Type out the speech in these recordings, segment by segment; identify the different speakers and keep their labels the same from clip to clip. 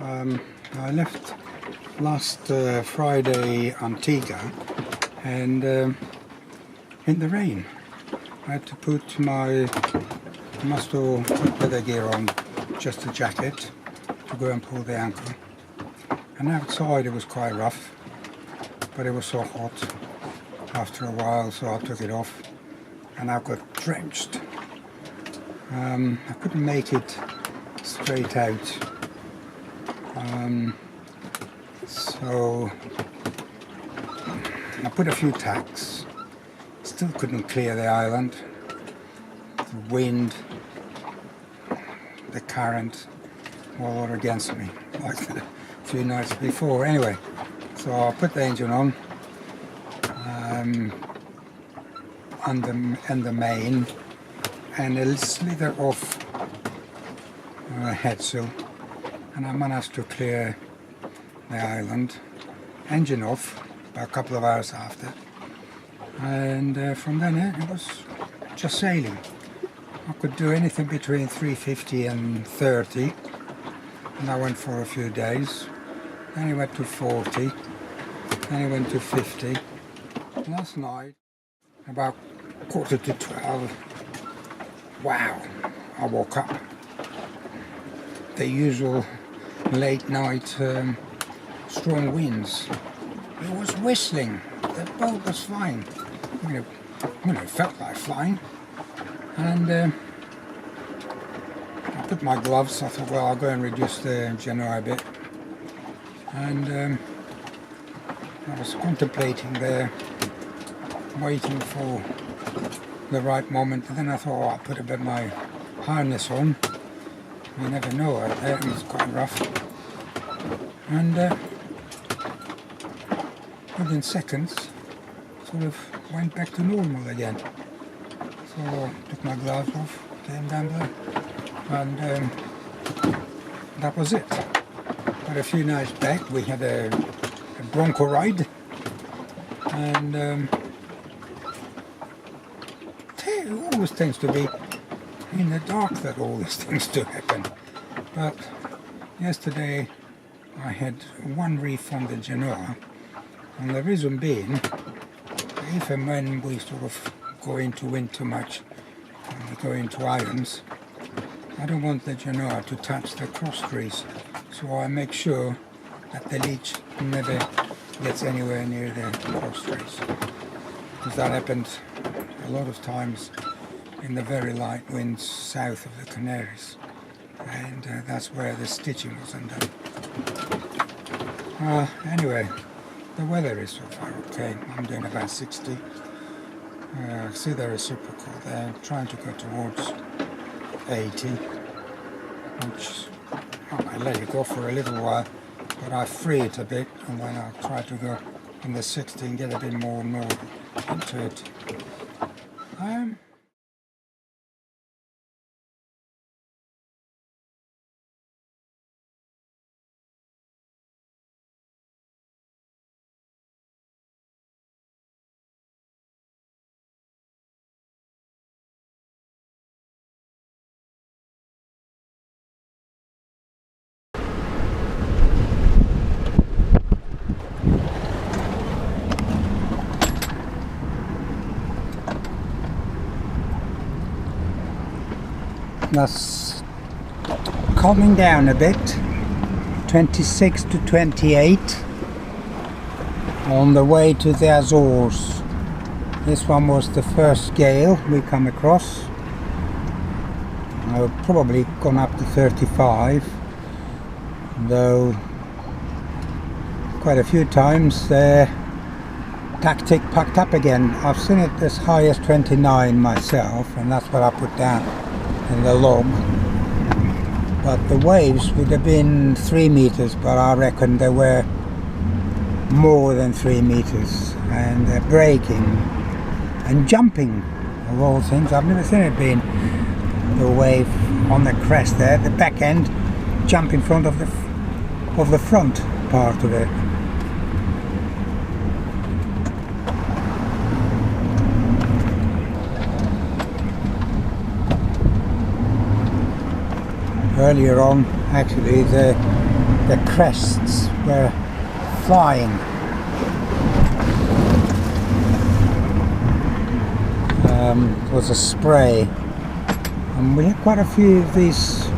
Speaker 1: I left last Friday Antigua, and in the rain I had to put my must have put weather gear on, just a jacket, to go and pull the anchor. And outside it was quite rough, but it was so hot after a while, so I took it off and I got drenched. I couldn't make it straight out, so I put a few tacks. Still couldn't clear the island. The wind, the current, all were against me, like the few nights before. Anyway, so I put the engine on the main, and it slithered off the headsail, and I managed to clear the island. Engine off about a couple of hours after, and from then it was just sailing. I could do anything between 350 and 30, and I went for a few days. Then it went to 40, then it went to 50. Last night, about 11:45, wow, I woke up. The usual late night strong winds. It was whistling. The boat was flying. It felt like flying. And I put my gloves. I thought, well, I'll go and reduce the genoa a bit. And I was contemplating there, waiting for the right moment. And then I thought, I'll put a bit of my harness on. You never know out there, and it's quite rough. And within seconds, sort of went back to normal again. So I took my gloves off, came down there, and that was it. But a few nights back, we had a bronco ride, and it always tends to be in the dark that all these things do happen. But yesterday I had one reef on the Genoa, and the reason being, if and when we sort of go into wind too much and we go into islands, I don't want the Genoa to touch the cross trees, so I make sure that the leech never gets anywhere near the cross trees, because that happened a lot of times in the very light winds south of the Canaries, and that's where the stitching was undone. Anyway, the weather is so far okay. I'm doing about 60. See, there is super cool there. I'm trying to go towards 80, which I let it go for a little while, but I free it a bit, and then I'll try to go in the 60 and get a bit more north into it. That's calming down a bit, 26 to 28 on the way to the Azores. This one was the first gale we come across. I've probably gone up to 35, though quite a few times the tactic packed up again. I've seen it as high as 29 myself, and that's what I put down in the log. But the waves would have been 3 meters, but I reckon they were more than 3 meters, and they're breaking and jumping of all things. I've never seen it being the wave on the crest there, the back end jump in front of the front part of it. Earlier on, actually, the the crests were flying. It was a spray, and we had quite a few of these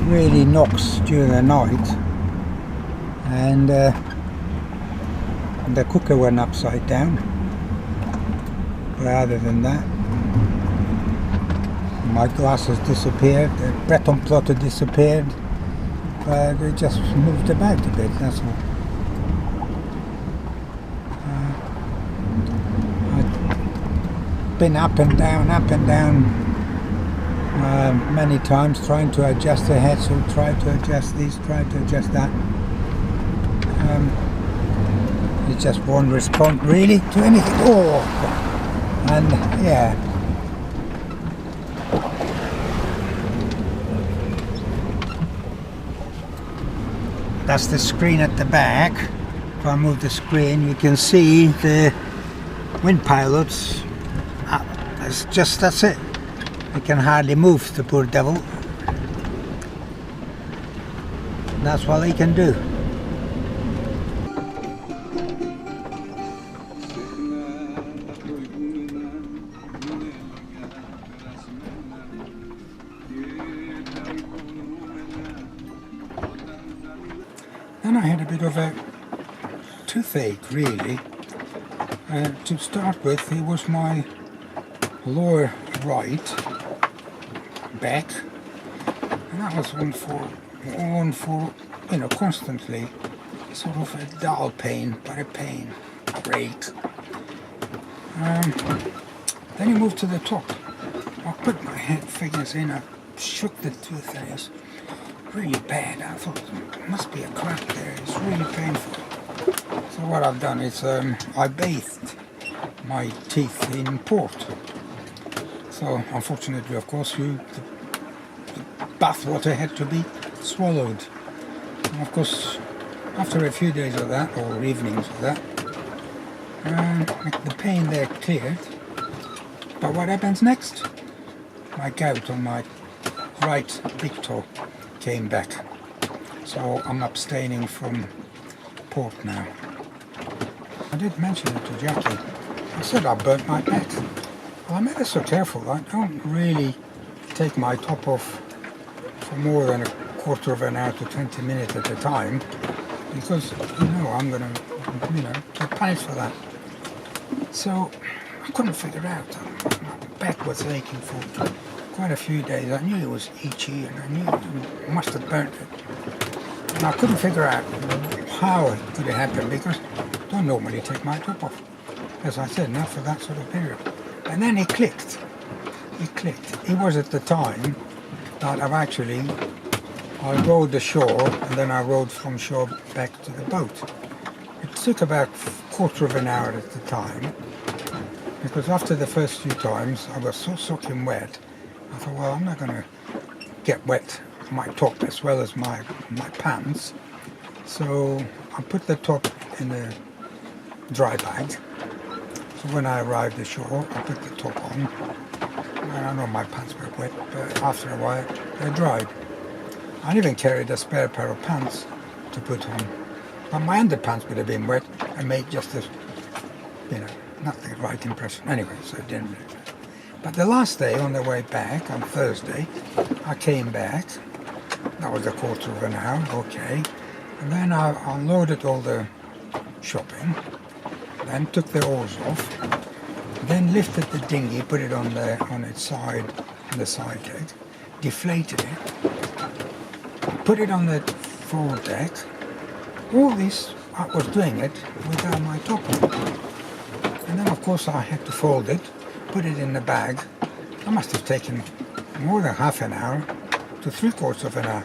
Speaker 1: really knocks during the night, and the cooker went upside down. But other than that, my glasses disappeared, the Breton plotter disappeared, but it just moved about a bit, that's all. I've been up and down many times trying to adjust the head, so try to adjust this, try to adjust that. It just won't respond really to anything. Oh, and yeah. That's the screen at the back. If I move the screen, you can see the wind pilots. That's it. I can hardly move, the poor devil. That's what he can do. Then I had a bit of a toothache, really. To start with, it was my lower right back, and that was on for you know, constantly sort of a dull pain, but a pain, great. Then you move to the top. I put my head figures in, I shook the tooth, and it was really bad. I thought there must be a crack there, it's really painful. So what I've done is I bathed my teeth in port. So unfortunately, of course, the bathwater had to be swallowed. And of course, after a few days of that, or evenings of that, the pain there cleared. But what happens next? My gout on my right big toe came back. So I'm abstaining from port now. I did mention it to Jackie. I said I burnt my back. Well, I'm ever so careful. I don't really take my top off for more than a quarter of an hour to 20 minutes at a time, because you know I'm going to, you know, get punished for that. So I couldn't figure out. My back was aching for quite a few days. I knew it was itchy, and I knew it must have burnt it. And I couldn't figure out how it could have happened, because I don't normally take my top off. As I said, not for that sort of period. And then it clicked. It clicked. It was at the time that I rowed ashore, and then I rowed from shore back to the boat. It took about a quarter of an hour at the time, because after the first few times I was so soaking wet, I thought, well, I'm not going to get wet my top as well as my pants. So I put the top in the dry bag. So when I arrived ashore, I put the top on. And I know my pants were wet, but after a while they dried. I even carried a spare pair of pants to put on. But my underpants would have been wet and made just a, you know, not the right impression. Anyway, so it didn't really matter. But the last day, on the way back, on Thursday, I came back. That was a quarter of an hour, okay. And then I unloaded all the shopping, then took the oars off, then lifted the dinghy, put it on its side, on the side deck, deflated it, put it on the forward deck. All this, I was doing it without my top on. And then of course I had to fold it, put it in the bag. I must have taken more than half an hour to 3/4 of an hour.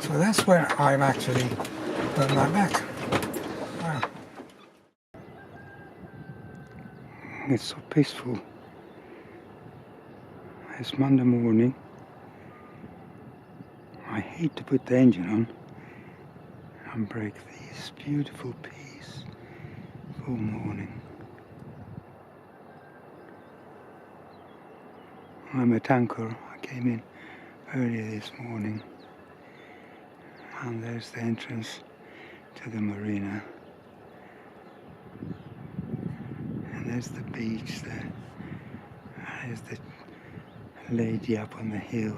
Speaker 1: So that's where I've actually done my back. Wow. It's so peaceful. It's Monday morning. I hate to put the engine on and break this beautiful peaceful morning. I'm at anchor. I came in earlier this morning, And there's the entrance to the marina. And there's the beach there. There's the lady up on the hill.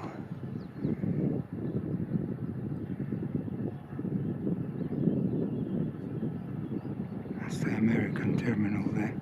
Speaker 1: That's the American terminal there.